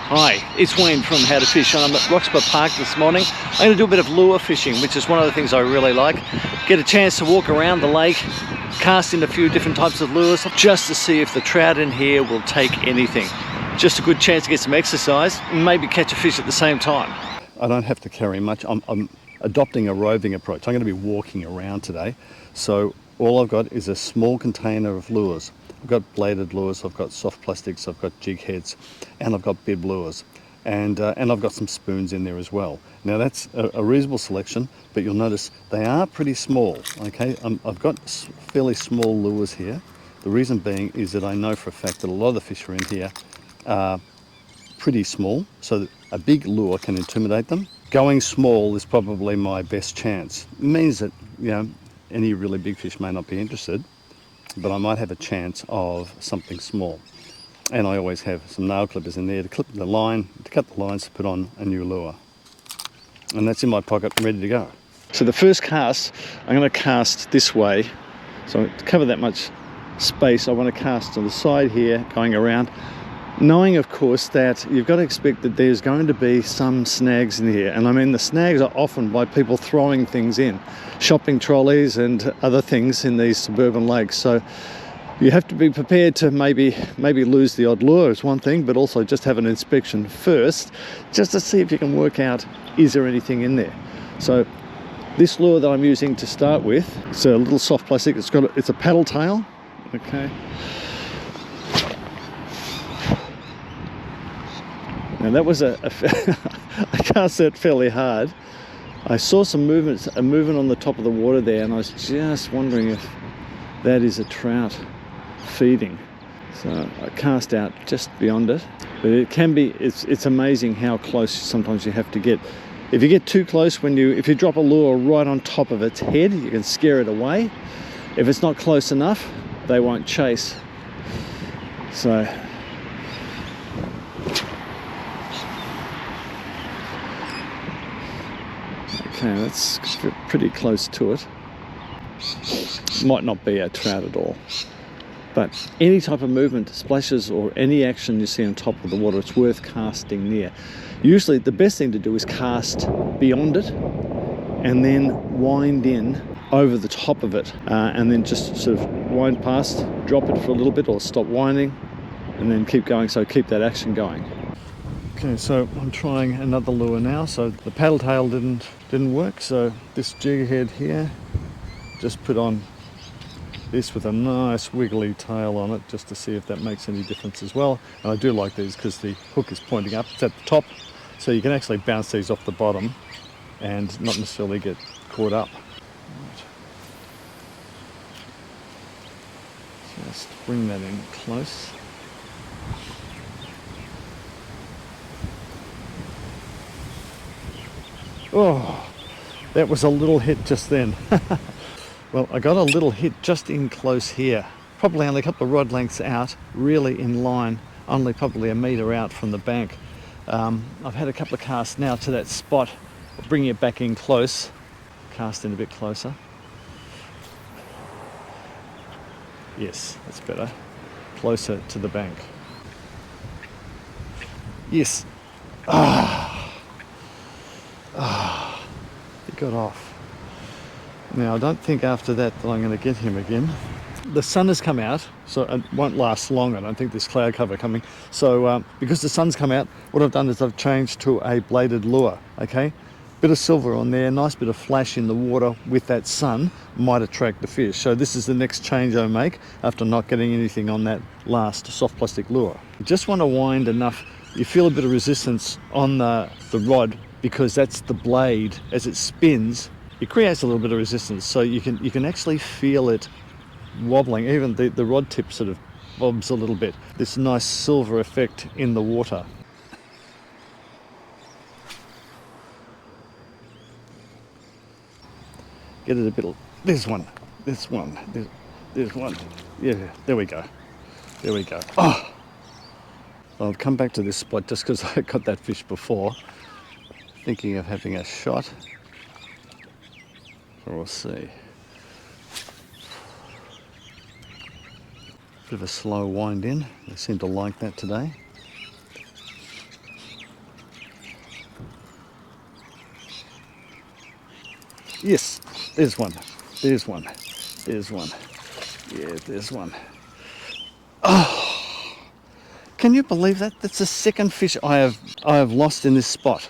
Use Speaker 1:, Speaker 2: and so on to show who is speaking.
Speaker 1: Hi, it's Wayne from How to Fish, and I'm at Roxburgh Park this morning. I'm going to do a bit of lure fishing, which is one of the things I really like. Get a chance to walk around the lake, cast in a few different types of lures, just to see if the trout in here will take anything. Just a good chance to get some exercise and maybe catch a fish at the same time. I don't have to carry much. I'm adopting a roving approach. I'm going to be walking around today. So all I've got is a small container of lures. I've got bladed lures, I've got soft plastics, I've got jig heads, and I've got bib lures. And I've got some spoons in there as well. Now that's a reasonable selection, but you'll notice they are pretty small, okay? I've got fairly small lures here. The reason being is that I know for a fact that a lot of the fish are in here are pretty small, so that a big lure can intimidate them. Going small is probably my best chance. It means that, you know, any really big fish may not be interested, but I might have a chance of something small. And I always have some nail clippers in there to clip the line, to cut the lines to put on a new lure. And that's in my pocket, ready to go. So the first cast, I'm going to cast this way. So to cover that much space, I want to cast to the side here, going around, knowing of course that you've got to expect that there's going to be some snags in here. And I mean, the snags are often by people throwing things in, shopping trolleys and other things in these suburban lakes. So you have to be prepared to maybe lose the odd lure is one thing, but also just have an inspection first, just to see if you can work out, is there anything in there? So this lure that I'm using to start with, it's a little soft plastic. It's a paddle tail, okay. Now that was I cast that fairly hard. I saw some movement on the top of the water there, and I was just wondering if that is a trout feeding. So I cast out just beyond it. But it can be, it's amazing how close sometimes you have to get. If you get too close, if you drop a lure right on top of its head, you can scare it away. If it's not close enough, they won't chase. So okay, that's pretty close to it. Might not be a trout at all. But any type of movement, splashes, or any action you see on top of the water, it's worth casting near. Usually the best thing to do is cast beyond it and then wind in over the top of it, and then just sort of wind past, drop it for a little bit or stop winding, and then keep going. So keep that action going. Okay, so I'm trying another lure now. So the paddle tail didn't work, so this jig head here, just put on this with a nice wiggly tail on it, just to see if that makes any difference as well. And I do like these because the hook is pointing up, it's at the top, so you can actually bounce these off the bottom and not necessarily get caught up. Just bring that in close. Oh, that was a little hit just then. Well, I got a little hit just in close here, probably only a couple of rod lengths out, really in line, only probably a metre out from the bank. I've had a couple of casts now to that spot. I'll bring it back in close, cast in a bit closer. Yes, that's better. Closer to the bank. Yes. He got off. Now I don't think after that I'm going to get him again. The sun has come out, so it won't last long. I don't think this cloud cover coming. So because the sun's come out, what I've done is I've changed to a bladed lure, okay? Bit of silver on there, nice bit of flash in the water with that sun might attract the fish. So this is the next change I make after not getting anything on that last soft plastic lure. You just want to wind enough. You feel a bit of resistance on the rod, because that's the blade as it spins. It creates a little bit of resistance, so you can actually feel it wobbling. Even the rod tip sort of bobs a little bit. This nice silver effect in the water. Get it a bit. There's one. There's one. Yeah, there we go. There we go. Oh! I'll come back to this spot just because I got that fish before. Thinking of having a shot. So we'll see. Bit of a slow wind in. They seem to like that today. Yes, there's one. There's one. There's one. Yeah, there's one. Oh, can you believe that? That's the second fish I have lost in this spot.